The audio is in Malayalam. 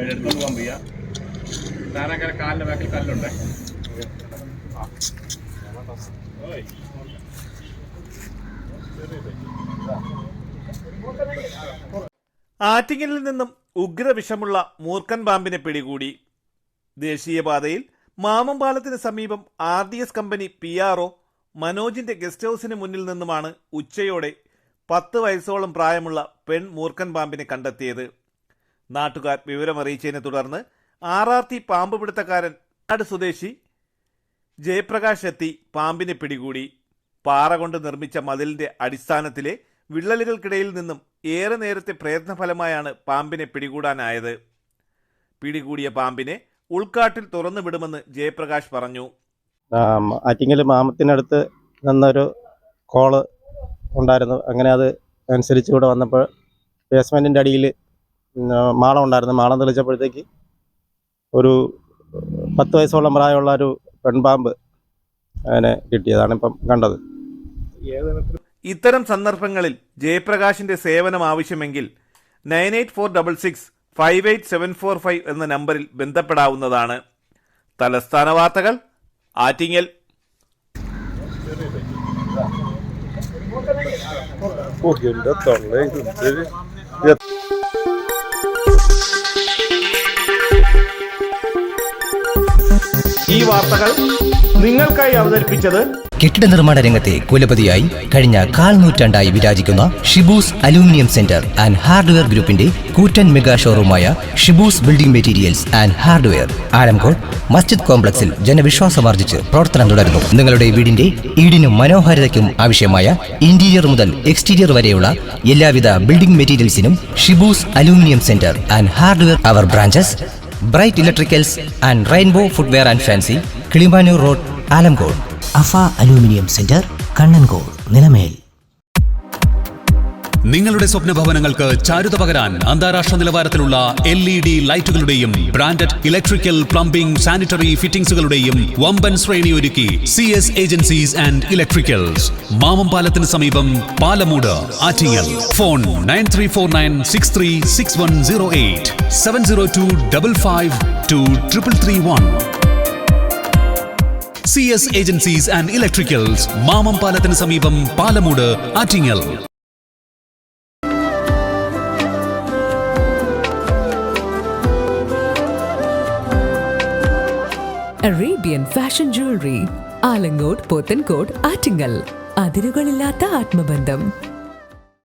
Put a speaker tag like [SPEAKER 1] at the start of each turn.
[SPEAKER 1] എടുത്തോണ്ട് പോകാൻ വയ്യ. താനങ്ങനെ കാലിൻ്റെ ബാക്കിൽ കല്ലുണ്ട്.
[SPEAKER 2] ആറ്റിങ്ങലിൽ നിന്നും ഉഗ്രവിഷമുള്ള മൂർഖൻ പാമ്പിനെ പിടികൂടി. ദേശീയപാതയിൽ മാമമ്പാലത്തിന് സമീപം RDS കമ്പനി PRO മനോജിന്റെ ഗസ്റ്റ് ഹൌസിന് മുന്നിൽ നിന്നുമാണ് ഉച്ചയോടെ 10 വയസ്സോളം പ്രായമുള്ള പെൺ മൂർഖൻ പാമ്പിനെ കണ്ടെത്തിയത്. നാട്ടുകാർ വിവരമറിയിച്ചതിനെ തുടർന്ന് RRT പാമ്പ് പിടുത്തക്കാരൻ നാട് സ്വദേശി ജയപ്രകാശ് എത്തി പാമ്പിനെ പിടികൂടി. പാറ കൊണ്ട് നിർമ്മിച്ച മതിലിന്റെ അടിസ്ഥാനത്തിലെ വിള്ളലുകൾക്കിടയിൽ നിന്നും ഏറെ നേരത്തെ പ്രയത്നഫലമായാണ് പാമ്പിനെ പിടികൂടാനായത്. പിടികൂടിയ പാമ്പിനെ ഉൾക്കാട്ടിൽ തുറന്നു വിടുമെന്ന് ജയപ്രകാശ് പറഞ്ഞു.
[SPEAKER 3] ആറ്റിങ്ങൽ മാമത്തിനടുത്ത് നിന്നൊരു കോള് ഉണ്ടായിരുന്നു. അങ്ങനെ അത് അനുസരിച്ച് ഇവിടെ വന്നപ്പോൾ ബേസ്മെൻറ്റിൻ്റെ അടിയിൽ മാളം ഉണ്ടായിരുന്നു. മാളം തെളിച്ചപ്പോഴത്തേക്ക് ഒരു 10 വയസ്സോളം പ്രായമുള്ള ഒരു പെൺപാമ്പ് അങ്ങനെ കിട്ടിയതാണ് ഇപ്പം കണ്ടത്.
[SPEAKER 2] ഇത്തരം സന്ദർഭങ്ങളിൽ ജയപ്രകാശിന്റെ സേവനം ആവശ്യമെങ്കിൽ 9846658745 എന്ന നമ്പറിൽ ബന്ധപ്പെടാവുന്നതാണ്. തലസ്ഥാന വാർത്തകൾ, ആറ്റിങ്ങൽ. ഈ വാർത്തകൾ നിങ്ങൾക്കായി അവതരിപ്പിച്ചത്
[SPEAKER 4] കെട്ടിട നിർമ്മാണ രംഗത്തെ കുലപതിയായി കഴിഞ്ഞ 1/4 നൂറ്റാണ്ടായി വിരാജിക്കുന്ന Shibu's aluminium centre and hardware ഗ്രൂപ്പിന്റെ കൂറ്റൻ മെഗാ ഷോറൂമായ Shibu's building materials and hardware Alamcode മസ്ജിദ് കോംപ്ലക്സിൽ ജനവിശ്വാസമാർജിച്ച് പ്രവർത്തനം തുടരുന്നു. നിങ്ങളുടെ വീടിന്റെ ഈടിനും മനോഹാരിതയ്ക്കും ആവശ്യമായ ഇന്റീരിയർ മുതൽ എക്സ്റ്റീരിയർ വരെയുള്ള എല്ലാവിധ ബിൽഡിംഗ് മെറ്റീരിയൽസിനും Shibu's aluminium centre and hardware. അവർ branches bright electricals and rainbow footwear and fancy, Kilimanoor road, Alamcode. Afa aluminium centre, Kannankode, Nilamel.
[SPEAKER 5] നിങ്ങളുടെ സ്വപ്ന ഭവനങ്ങൾക്ക് ചാരുത പകരാൻ അന്താരാഷ്ട്ര നിലവാരത്തിലുള്ള LED ലൈറ്റുകളുടെയും ബ്രാൻഡഡ് ഇലക്ട്രിക്കൽ, പ്ലംബിംഗ്, സാനിറ്ററി ഫിറ്റിംഗ്സുകളുടെയും വമ്പൻ ശ്രേണി ഒരുക്കി CS ഏജൻസീസ് ആൻഡ് ഇലക്ട്രിക്കൽസ്. മാമമ്പാലത്തിന് സമീപം, Palamood, Attingal. Phone 9349636108 702552331. CS agencies and electricals, മാമമ്പാലത്തിന് സമീപം, Palamood, Attingal.
[SPEAKER 6] Arabian Fashion Jewelry, Alangode, Pothencode, Attingal. അതിരുകളില്ലാത്ത ആത്മബന്ധം.